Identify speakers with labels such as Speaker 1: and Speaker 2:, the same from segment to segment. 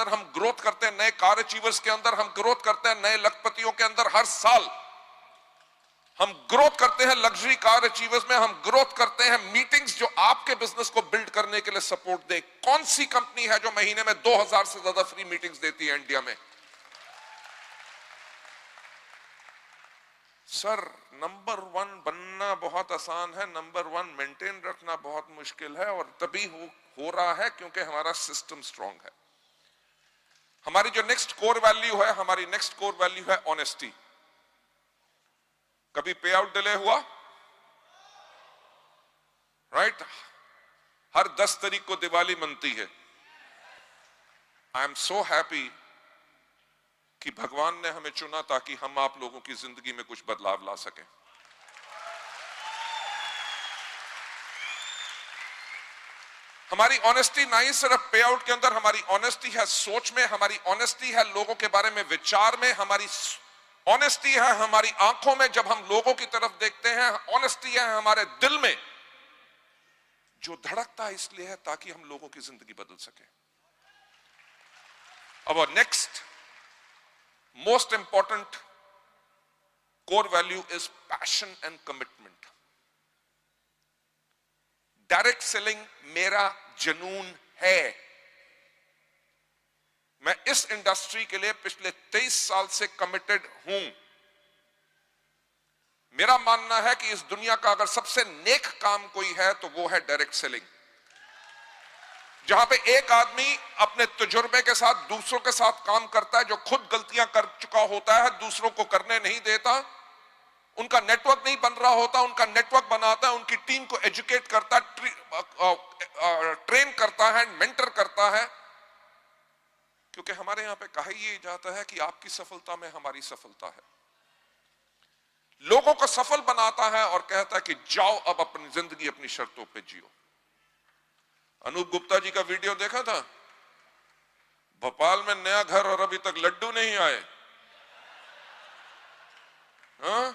Speaker 1: अंदर हम ग्रोथ करते हैं, नए कार अचीवर्स के अंदर हम ग्रोथ करते हैं, नए लखपतियों के अंदर हर साल हम ग्रोथ करते हैं, लग्जरी कार अचीवर्स में हम ग्रोथ करते हैं। मीटिंग्स जो आपके बिजनेस को बिल्ड करने के लिए सपोर्ट दे। कौन सी कंपनी है जो महीने में 2000 से ज्यादा फ्री मीटिंग्स देती है इंडिया में? सर, नंबर 1 बनना बहुत आसान है, नंबर 1 मेंटेन रखना बहुत मुश्किल है, और तभी हो रहा है क्योंकि हमारा सिस्टम स्ट्रांग है। हमारी जो नेक्स्ट कोर वैल्यू है, हमारी नेक्स्ट कोर वैल्यू है ऑनेस्टी। कभी पे आउट डिले हुआ? राइट? हर 10 तारीख को दिवाली मनती है। आई एम सो हैप्पी कि भगवान ने हमें चुना ताकि हम आप लोगों की जिंदगी में कुछ बदलाव ला सकें। हमारी ऑनेस्टी ना ही सिर्फ पे आउट के अंदर, हमारी ऑनेस्टी है सोच में, हमारी ऑनेस्टी है लोगों के बारे में विचार में, हमारी ऑनेस्टी है हमारी आंखों में जब हम लोगों की तरफ देखते हैं, ऑनेस्टी है हमारे दिल में जो धड़कता है इसलिए है ताकि हम लोगों की जिंदगी बदल सके। अब next most important core value is passion and commitment. Direct selling मेरा जुनून है। मैं इस इंडस्ट्री के लिए पिछले 23 साल से कमिटेड हूं। मेरा मानना है कि इस दुनिया का अगर सबसे नेक काम कोई है तो वो है डायरेक्ट सेलिंग, जहां पे एक आदमी अपने तजुर्बे के साथ दूसरों के साथ काम करता है, जो खुद गलतियां कर चुका होता है, दूसरों को करने नहीं देता, उनका नेटवर्क नहीं बन रहा होता, उनका नेटवर्क बनाता है, उनकी टीम को एजुकेट करता है, ट्रेन करता है, मेंटर करता है। क्योंकि हमारे यहां पे कहा ही जाता है कि आपकी सफलता में हमारी सफलता है। लोगों को सफल बनाता है और कहता है कि जाओ अब अपनी जिंदगी अपनी शर्तों पे जियो। अनूप गुप्ता जी का वीडियो देखा था? भोपाल में नया घर और अभी तक लड्डू नहीं आए। हाँ?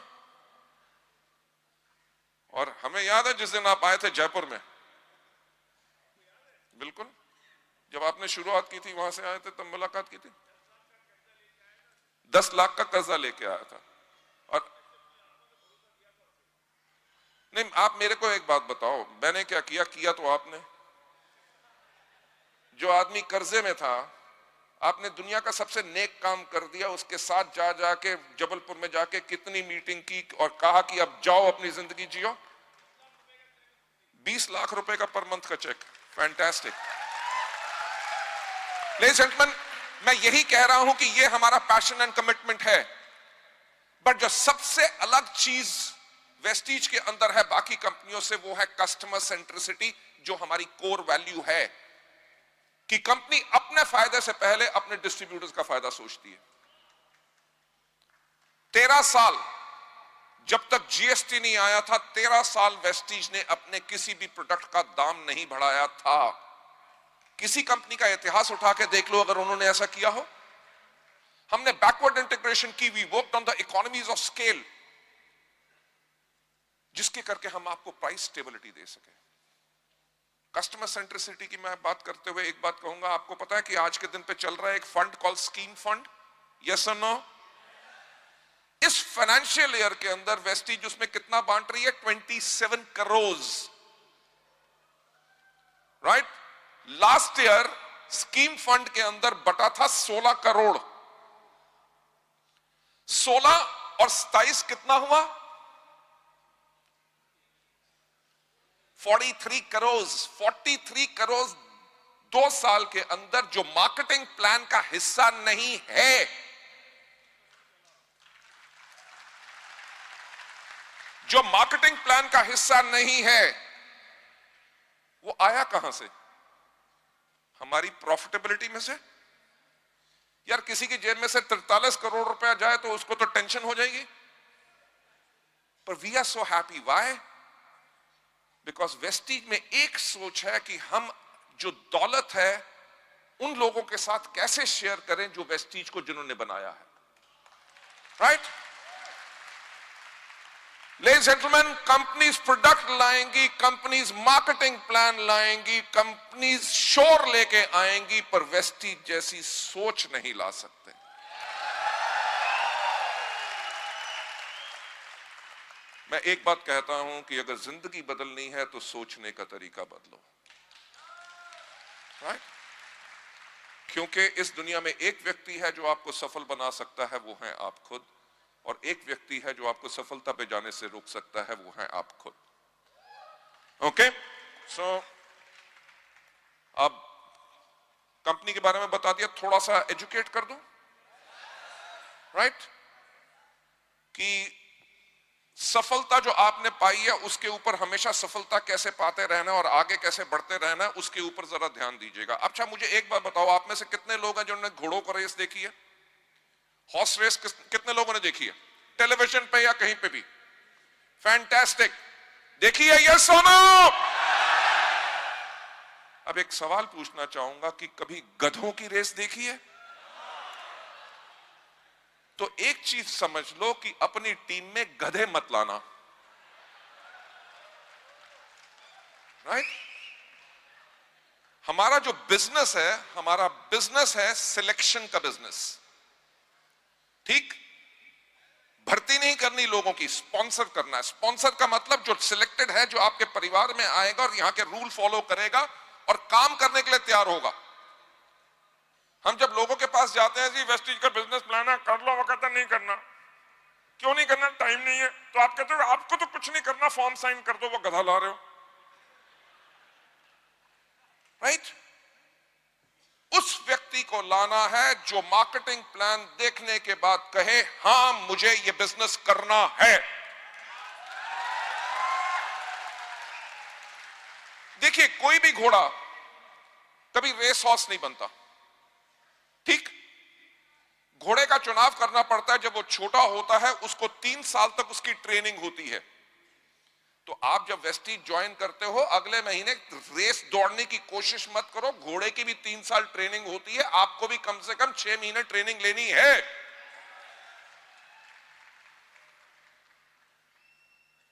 Speaker 1: और हमें याद है जिस दिन आप आए थे जयपुर में, बिल्कुल जब आपने शुरुआत की थी वहां से आए थे, तब मुलाकात की थी। 10 लाख का कर्जा लेके आया था। और नहीं, आप मेरे को एक बात बताओ, मैंने क्या किया? किया तो आपने। जो आदमी कर्जे में था, आपने दुनिया का सबसे नेक काम कर दिया। उसके साथ जाके जबलपुर में जाके कितनी मीटिंग की और कहा कि अब जाओ अपनी जिंदगी जियो। 20 लाख रुपए का पर मंथ का चेक। फैंटास्टिक। लेडीज एंड जेंटलमैन, मैं यही कह रहा हूं कि ये हमारा पैशन एंड कमिटमेंट है। बट जो सबसे अलग चीज वेस्टीज के अंदर है बाकी कंपनियों से, वो है कस्टमर सेंट्रिसिटी, जो हमारी कोर वैल्यू है कि कंपनी अपने फायदे से पहले अपने डिस्ट्रीब्यूटर्स का फायदा सोचती है। 13 साल जब तक जीएसटी नहीं आया था, 13 साल वेस्टीज ने अपने किसी भी प्रोडक्ट का दाम नहीं बढ़ाया था। किसी कंपनी का इतिहास उठा के देख लो अगर उन्होंने ऐसा किया हो। हमने बैकवर्ड इंटीग्रेशन की, we worked on the economies of scale, जिसके करके हम आपको प्राइस स्टेबिलिटी दे सके। कस्टमर सेंट्रिसिटी की मैं बात करते हुए एक बात कहूंगा, आपको पता है कि आज के दिन पे चल रहा है एक fund call scheme fund, yes और नो? इस फाइनेंशियल ईयर के अंदर वेस्टीज उसमें कितना बांट रही है? 27 crore. Right? Last year scheme fund के अंदर बटा था 16 करोड़। 16 और 27 कितना हुआ? 43 करोड़। 43 करोड़ 2 साल के अंदर जो मार्केटिंग प्लान का हिस्सा नहीं है, जो मार्केटिंग प्लान का हिस्सा नहीं है, वो आया कहां से? हमारी प्रॉफिटेबिलिटी में से। यार किसी की जेब में से 43 करोड़ रुपया जाए तो उसको तो टेंशन हो जाएगी, पर we are so happy. Why? Because Vestige में एक सोच है कि हम जो दौलत है उन लोगों के साथ कैसे शेयर करें जो वेस्टीज को जिन्होंने बनाया है। Right? Ladies gentleman, companies product लाएंगी, कंपनीज मार्केटिंग प्लान लाएंगी, कंपनीज शोर लेके आएंगी, पर वेस्टीज जैसी सोच नहीं ला सकते। मैं एक बात कहता हूं कि अगर जिंदगी बदलनी है तो सोचने का तरीका बदलो, राइट? क्योंकि इस दुनिया में एक व्यक्ति है जो आपको सफल बना सकता है, वो है आप खुद, और एक व्यक्ति है जो आपको सफलता पे जाने से रोक सकता है, वो है आप खुद। ओके, सो अब कंपनी के बारे में बता दिया, थोड़ा सा एजुकेट कर दूं, राइट? कि सफलता जो आपने पाई है उसके ऊपर हमेशा सफलता कैसे पाते रहना और आगे कैसे बढ़ते रहना, उसके ऊपर जरा ध्यान दीजिएगा। अच्छा, मुझे एक बात बताओ, आप में से कितने लोग हैं जिन्होंने घोड़ों का रेस देखी है? हॉर्स रेस कितने लोगों ने देखी है? टेलीविजन पे या कहीं पे भी? फैंटास्टिक, देखी है? यस और नो? अब एक सवाल पूछना चाहूंगा कि कभी गधों की रेस देखी है? तो एक चीज समझ लो कि अपनी टीम में गधे मत लाना, राइट? हमारा जो बिजनेस है, हमारा बिजनेस है सिलेक्शन का बिजनेस, ठीक? भर्ती नहीं करनी लोगों की, स्पॉन्सर करना है। स्पॉन्सर का मतलब जो सिलेक्टेड है, जो आपके परिवार में आएगा और यहां के रूल फॉलो करेगा और काम करने के लिए तैयार होगा। हम जब लोगों के पास जाते हैं, जी वेस्टीज का बिजनेस प्लान है, कर लो, वो कहता नहीं करना। क्यों नहीं करना? टाइम नहीं है। तो आप कहते हो आपको तो कुछ नहीं करना, फॉर्म साइन कर दो, वो गधा ला रहे हो, राइट? उस व्यक्ति को लाना है जो मार्केटिंग प्लान देखने के बाद कहे, हां मुझे ये बिजनेस करना है। देखिए, कोई भी घोड़ा कभी रेस हॉर्स नहीं बनता, ठीक? घोड़े का चुनाव करना पड़ता है। जब वो छोटा होता है उसको 3 साल तक उसकी ट्रेनिंग होती है। तो आप जब वेस्टीज ज्वाइन करते हो, अगले महीने रेस दौड़ने की कोशिश मत करो। घोड़े की भी 3 साल ट्रेनिंग होती है, आपको भी कम से कम 6 महीने ट्रेनिंग लेनी है।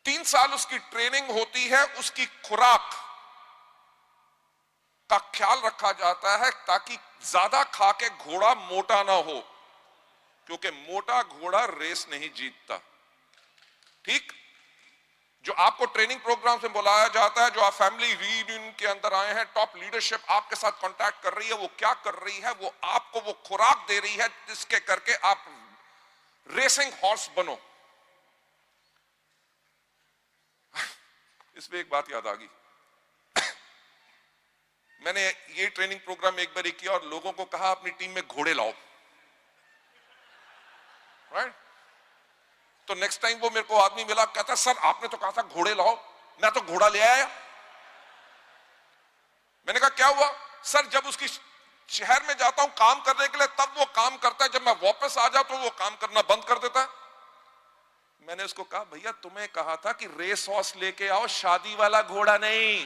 Speaker 1: 3 साल उसकी ट्रेनिंग होती है, उसकी खुराक का ख्याल रखा जाता है ताकि ज्यादा खा के घोड़ा मोटा ना हो, क्योंकि मोटा घोड़ा रेस नहीं जीतता, ठीक? जो आपको ट्रेनिंग प्रोग्राम से बुलाया जाता है, जो आप फैमिली रीयूनियन के अंदर आए हैं, टॉप लीडरशिप आपके साथ कांटेक्ट कर रही है, वो क्या कर रही है? वो आपको वो खुराक दे रही है जिसके करके आप रेसिंग हॉर्स बनो। इसमें एक बात याद आ गई। मैंने ये ट्रेनिंग प्रोग्राम एक बार किया और लोगों को कहा अपनी टीम में घोड़े लाओ, राइट? तो नेक्स्ट टाइम वो मेरे को आदमी मिला, कहता सर आपने तो कहा था घोड़े लाओ, मैं तो घोड़ा ले आया। मैंने कहा क्या हुआ? सर जब उसकी शहर में जाता हूं काम करने के लिए तब वो काम करता है, जब मैं वापस आ जाता हूं वो काम करना बंद कर देता है। मैंने उसको कहा भैया तुम्हें कहा था कि रेस हॉर्स लेके आओ, शादी वाला घोड़ा नहीं,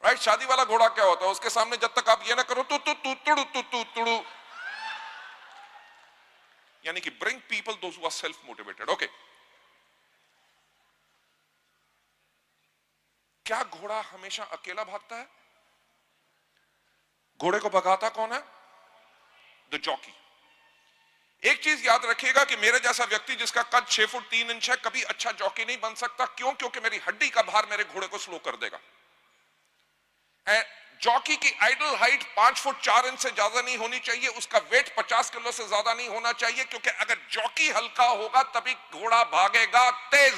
Speaker 1: राइट? शादी वाला घोड़ा क्या होता है? उसके सामने जब तक आप ये ना करो तू तू तू तुड़ू तू तू तुड़ू, यानी कि bring people those who are self motivated. Okay, क्या घोड़ा हमेशा अकेला भागता है? घोड़े को भगाता कौन है? The jockey. एक चीज याद रखिएगा कि मेरे जैसा व्यक्ति जिसका कद 6 फुट 3 इंच है कभी अच्छा जॉकी नहीं बन सकता। क्यों? क्योंकि मेरी हड्डी का भार मेरे घोड़े को स्लो कर देगा। जॉकी की आइडल हाइट 5 फुट 4 इंच से ज्यादा नहीं होनी चाहिए, उसका वेट 50 किलो से ज्यादा नहीं होना चाहिए, क्योंकि अगर जॉकी हल्का होगा तभी घोड़ा भागेगा तेज।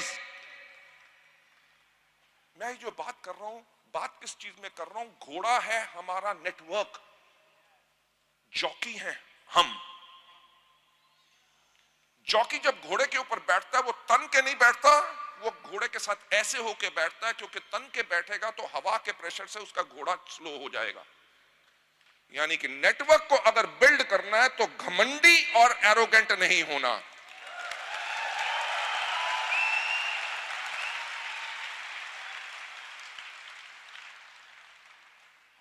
Speaker 1: मैं जो बात कर रहा हूं, बात किस चीज में कर रहा हूं? घोड़ा है हमारा नेटवर्क, जॉकी है हम। जॉकी जब घोड़े के ऊपर बैठता है वो तन के नहीं बैठता, वो घोड़े के साथ ऐसे होके बैठता है, क्योंकि तन के बैठेगा तो हवा के प्रेशर से उसका घोड़ा स्लो हो जाएगा। यानी कि नेटवर्क को अगर बिल्ड करना है तो घमंडी और एरोगेंट नहीं होना।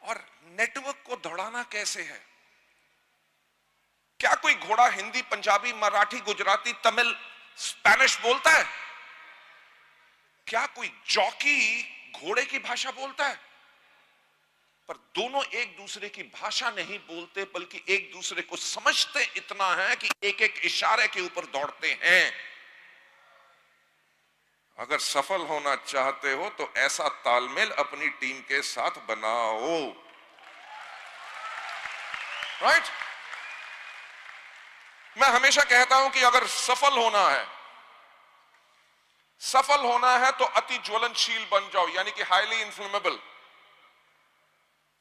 Speaker 1: और नेटवर्क को दौड़ाना कैसे है? क्या कोई घोड़ा हिंदी, पंजाबी, मराठी, गुजराती, तमिल, स्पेनिश बोलता है? क्या कोई जॉकी घोड़े की भाषा बोलता है? पर दोनों एक दूसरे की भाषा नहीं बोलते, बल्कि एक दूसरे को समझते इतना है कि एक एक इशारे के ऊपर दौड़ते हैं। अगर सफल होना चाहते हो तो ऐसा तालमेल अपनी टीम के साथ बनाओ, राइट? मैं हमेशा कहता हूं कि अगर सफल होना है तो अति ज्वलनशील बन जाओ, यानी कि हाईली इन्फ्लेमेबल।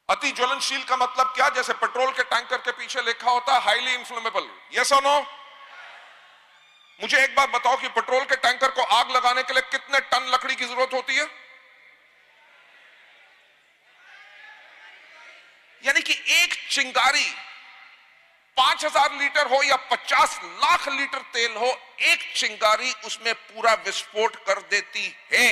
Speaker 1: अति ज्वलनशील का मतलब क्या? जैसे पेट्रोल के टैंकर के पीछे लिखा होता है हाईली इन्फ्लेमेबल। यस और नो? मुझे एक बात बताओ कि पेट्रोल के टैंकर को आग लगाने के लिए कितने टन लकड़ी की जरूरत होती है? यानी कि एक चिंगारी 5000 लीटर हो या 50 लाख लीटर तेल हो, एक चिंगारी उसमें पूरा विस्फोट कर देती है।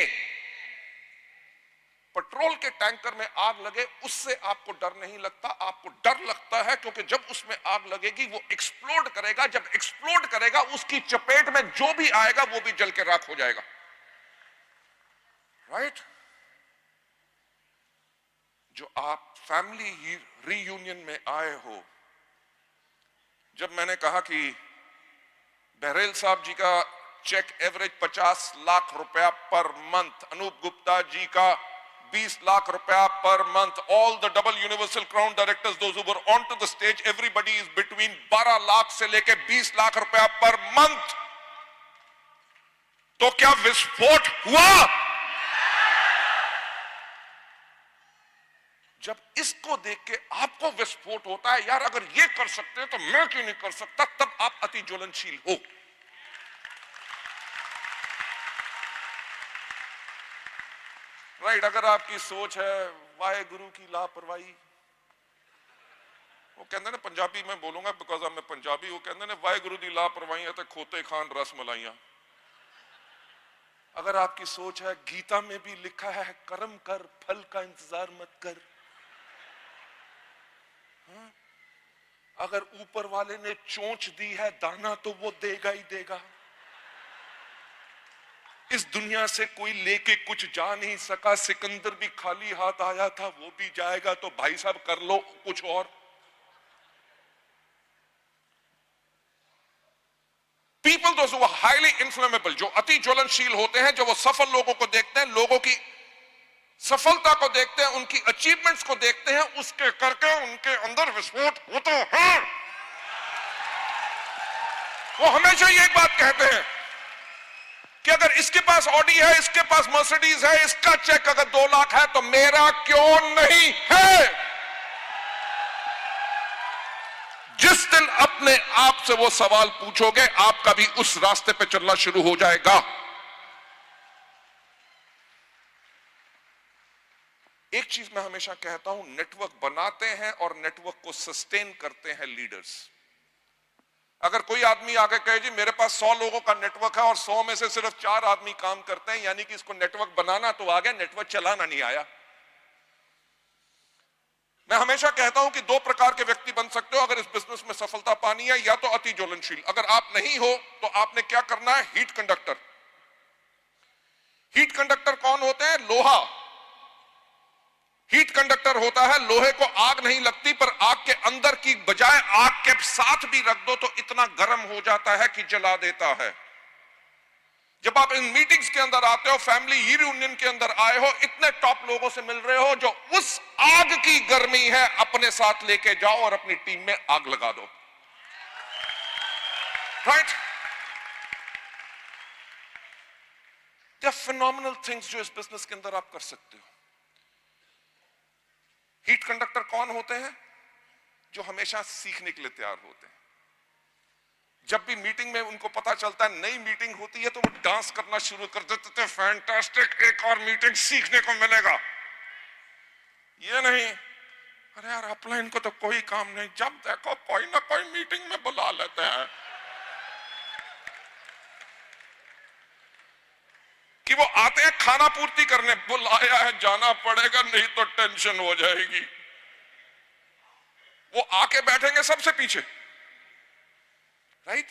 Speaker 1: पेट्रोल के टैंकर में आग लगे उससे आपको डर नहीं लगता, आपको डर लगता है क्योंकि जब उसमें आग लगेगी वो एक्सप्लोड करेगा। जब एक्सप्लोड करेगा उसकी चपेट में जो भी आएगा वो भी जल के राख हो जाएगा, राइट? जो आप फैमिली रीयूनियन में आए हो, जब मैंने कहा कि बहरेल साहब जी का चेक एवरेज 50 लाख रुपया पर मंथ, अनूप गुप्ता जी का 20 लाख रुपया per month, all the double universal crown directors those who were on to the stage, everybody is between 12 lakh से लेके 20 लाख रुपया पर मंथ। तो क्या विस्फोट हुआ? जब इसको देख के आपको विस्फोट होता है, यार अगर ये कर सकते हैं तो मैं क्यों नहीं कर सकता, तब आप अति ज्वलनशील हो। राइट? अगर आपकी सोच है वाहे गुरु की लापरवाही, वो कहते ने पंजाबी में बोलूंगा बिकॉज मैं पंजाबी, वो कहते ने वाहे गुरु की लापरवाही है तो खोते खान रस मलाइया। अगर आपकी सोच है, गीता में भी लिखा है कर्म कर फल का इंतजार मत कर, अगर ऊपर वाले ने चोंच दी है दाना तो वो देगा ही देगा। इस दुनिया से कोई लेके कुछ जा नहीं सका, सिकंदर भी खाली हाथ आया था, वो भी जाएगा, तो भाई साहब कर लो कुछ और। People those who are highly inflammable, जो अति ज्वलनशील होते हैं, जो वो सफल लोगों को देखते हैं, लोगों की सफलता को देखते हैं, उनकी अचीवमेंट्स को देखते हैं, उसके करके उनके अंदर विस्फोट होता है। वो हमेशा ये एक बात कहते हैं कि अगर इसके पास ऑडी है, इसके पास मर्सिडीज है, इसका चेक अगर 2 लाख है तो मेरा क्यों नहीं है? जिस दिन अपने आप से वो सवाल पूछोगे, आपका भी उस रास्ते पे चलना शुरू हो जाएगा। एक चीज मैं हमेशा कहता हूं, नेटवर्क बनाते हैं और नेटवर्क को सस्टेन करते हैं लीडर्स। अगर कोई आदमी आके कहे जी मेरे पास 100 लोगों का नेटवर्क है और 100 में से सिर्फ 4 आदमी काम करते हैं, यानी कि इसको नेटवर्क बनाना तो आ गया, नेटवर्क चलाना नहीं आया। मैं हमेशा कहता हूं कि 2 प्रकार के व्यक्ति बन सकते हो अगर इस बिजनेस में सफलता पानी है, या तो अति ज्वलनशील। अगर आप नहीं हो तो आपने क्या करना है? Heat conductor. हीट कंडक्टर कौन होते हैं? लोहा। हीट कंडक्टर होता है, लोहे को आग नहीं लगती, पर आग के अंदर की बजाय आग के साथ भी रख दो तो इतना गर्म हो जाता है कि जला देता है। जब आप इन मीटिंग्स के अंदर आते हो, फैमिली रियूनियन के अंदर आए हो, इतने टॉप लोगों से मिल रहे हो जो उस आग की गर्मी है, अपने साथ लेके जाओ और अपनी टीम में आग लगा दो, right? There are phenomenal things जो इस बिजनेस के अंदर आप कर सकते हो। हीट कंडक्टर कौन होते हैं? जो हमेशा सीखने के लिए तैयार होते हैं। जब भी मीटिंग में उनको पता चलता है नई मीटिंग होती है तो वो डांस करना शुरू कर देते थे, फैंटास्टिक, एक और मीटिंग सीखने को मिलेगा। ये नहीं अरे यार अपलाइन को तो कोई काम नहीं, जब देखो कोई ना कोई मीटिंग में बुला लेते हैं कि वो आते हैं खाना पूर्ति करने, बुलाया है जाना पड़ेगा नहीं तो टेंशन हो जाएगी। वो आके बैठेंगे सबसे पीछे, राइट?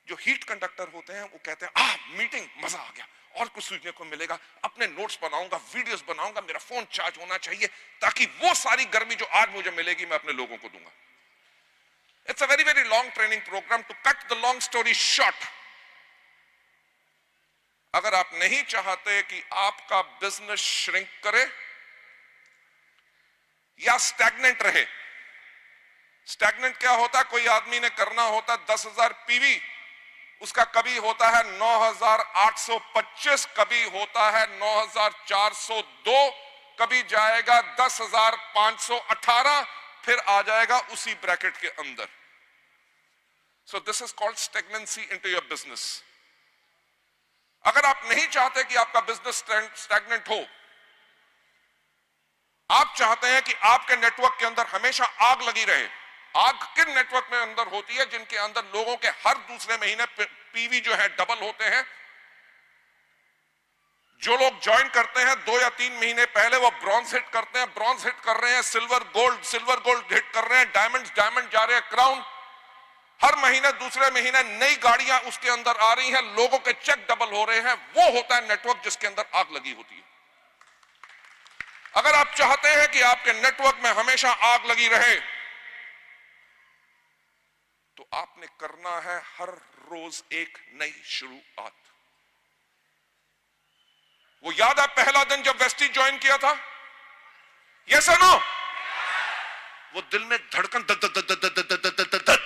Speaker 1: जो हीट कंडक्टर होते हैं वो कहते हैं मीटिंग मजा आ गया, और कुछ सीखने को मिलेगा, अपने नोट्स बनाऊंगा, वीडियोस बनाऊंगा, मेरा फोन चार्ज होना चाहिए ताकि वो सारी गर्मी जो आज मुझे मिलेगी मैं अपने लोगों को दूंगा। It's a very very long training program. To cut the long story short, अगर आप नहीं चाहते कि आपका बिजनेस श्रिंक करे या स्टैग्नेंट रहे, स्टैग्नेंट क्या होता है? कोई आदमी ने करना होता 10,000 पीवी, उसका कभी होता है 9,825, कभी होता है 9,402, कभी जाएगा 10,518, फिर आ जाएगा उसी ब्रैकेट के अंदर। So this is called stagnancy into your business. अगर आप नहीं चाहते कि आपका बिजनेस स्टैग्नेंट हो, आप चाहते हैं कि आपके नेटवर्क के अंदर हमेशा आग लगी रहे। आग किन नेटवर्क में अंदर होती है? जिनके अंदर लोगों के हर दूसरे महीने पीवी जो है डबल होते हैं। जो लोग ज्वाइन करते हैं 2 या 3 महीने पहले वो ब्रॉन्ज हिट करते हैं, ब्रॉन्ज हिट कर रहे हैं, सिल्वर गोल्ड हिट कर रहे हैं, डायमंड जा रहे हैं, क्राउन। हर महीने दूसरे महीने नई गाड़ियां उसके अंदर आ रही हैं, लोगों के चेक डबल हो रहे हैं। वो होता है नेटवर्क जिसके अंदर आग लगी होती है। अगर आप चाहते हैं कि आपके नेटवर्क में हमेशा आग लगी रहे, तो आपने करना है हर रोज एक नई शुरुआत। वो याद है पहला दिन जब वेस्टी ज्वाइन किया था? यस और नो? वो दिल में धड़कन दद दद दद दद दद दद दद दद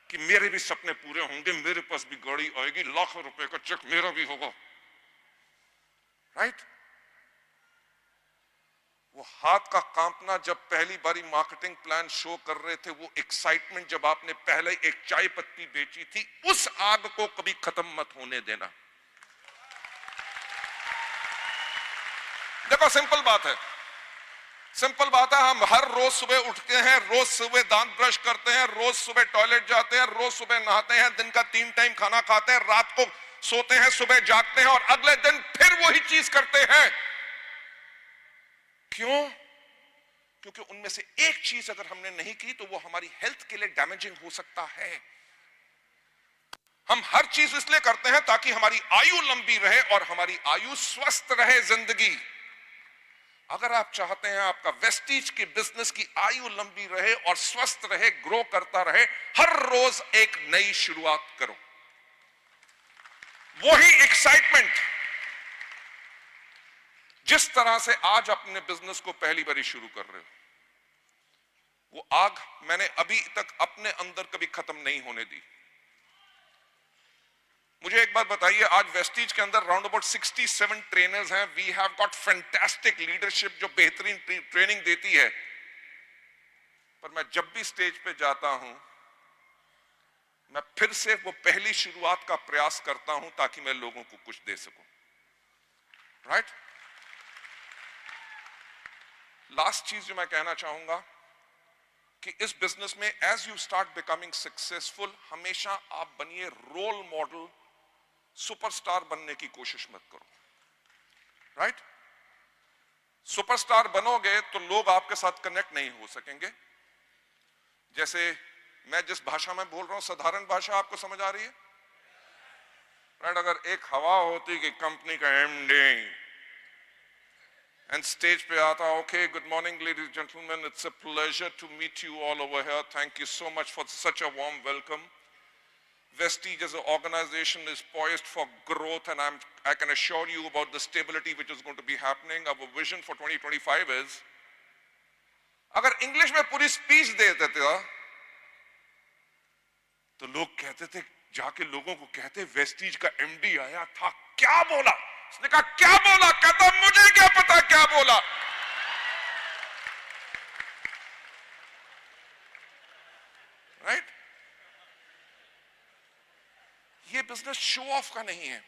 Speaker 1: कि मेरे भी सपने पूरे होंगे, मेरे पास भी गाड़ी आएगी, लाखों रुपए का चेक मेरा भी होगा, राइट? वो हाथ का कांपना जब पहली बारी मार्केटिंग प्लान शो कर रहे थे, वो एक्साइटमेंट जब आपने पहले एक चाय पत्ती बेची थी, उस आग को कभी खत्म मत होने देना। देखो सिंपल बात है, सिंपल बात है। हम हर रोज सुबह उठते हैं, रोज सुबह दांत ब्रश करते हैं, रोज सुबह टॉयलेट जाते हैं, रोज सुबह नहाते हैं, दिन का 3 टाइम खाना खाते हैं, रात को सोते हैं, सुबह जागते हैं और अगले दिन फिर वही चीज करते हैं। क्यों? क्योंकि उनमें से एक चीज अगर हमने नहीं की तो वो हमारी हेल्थ के लिए डैमेजिंग हो सकता है। हम हर चीज इसलिए करते हैं ताकि हमारी आयु लंबी रहे और हमारी आयु स्वस्थ रहे जिंदगी। अगर आप चाहते हैं आपका वेस्टीज की बिजनेस की आयु लंबी रहे और स्वस्थ रहे, ग्रो करता रहे, हर रोज एक नई शुरुआत करो। वही एक्साइटमेंट जिस तरह से आज अपने बिजनेस को पहली बारी शुरू कर रहे हो, वो आग मैंने अभी तक अपने अंदर कभी खत्म नहीं होने दी। मुझे एक बात बताइए, आज वेस्टीज के अंदर राउंड अबाउट 67 ट्रेनर्स हैं। We have got fantastic leadership जो बेहतरीन ट्रेनिंग देती है। पर मैं जब भी स्टेज पे जाता हूं, मैं फिर से वो पहली शुरुआत का प्रयास करता हूं ताकि मैं लोगों को कुछ दे सकूं, राइट? लास्ट चीज जो मैं कहना चाहूंगा कि इस बिजनेस में as you start becoming successful, हमेशा आप बनिए रोल मॉडल। सुपरस्टार बनने की कोशिश मत करो, राइट? सुपरस्टार बनोगे तो लोग आपके साथ कनेक्ट नहीं हो सकेंगे। जैसे मैं जिस भाषा में बोल रहा हूं, साधारण भाषा आपको समझ आ रही है, राइट? अगर एक हवा होती कि कंपनी का एमडी एंड स्टेज पे आता, okay, good morning ladies gentleman, it's a pleasure to meet you all over here, thank you so much for such a warm welcome. Vestige as an organization is poised for growth, and I can assure you about the stability which is going to be happening. Our vision for 2025 is, अगर English में पूरी speech दे देते थे तो लोग कहते थे, जाके लोगों को कहते, वेस्टीज का एमडी आया था, क्या बोला? उसने कहा क्या बोला? कहता मुझे क्या पता क्या बोला। राइट? ये बिजनेस शो ऑफ का नहीं है,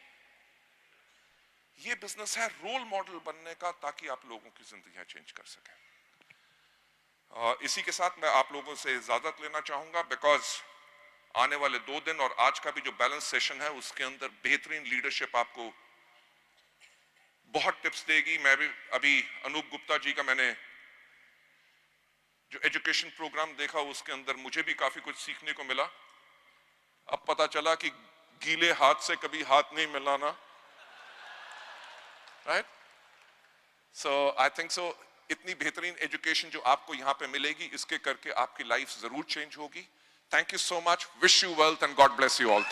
Speaker 1: ये बिजनेस है रोल मॉडल बनने का, ताकि आप लोगों की जिंदगियां चेंज कर सकें। इसी के साथ मैं आप लोगों से इजाजत लेना चाहूंगा, बिकॉज आने वाले 2 दिन और आज का भी जो बैलेंस सेशन है उसके अंदर बेहतरीन लीडरशिप आपको बहुत टिप्स देगी। मैं भी अभी अनूप गुप्ता जी का मैंने जो एजुकेशन प्रोग्राम देखा उसके अंदर मुझे भी काफी कुछ सीखने को मिला। अब पता चला कि गीले हाथ से कभी हाथ नहीं मिलाना, right? So I think so इतनी बेहतरीन एजुकेशन जो आपको यहां पे मिलेगी, इसके करके आपकी लाइफ जरूर चेंज होगी। Thank you so much, wish you wealth and God bless you all.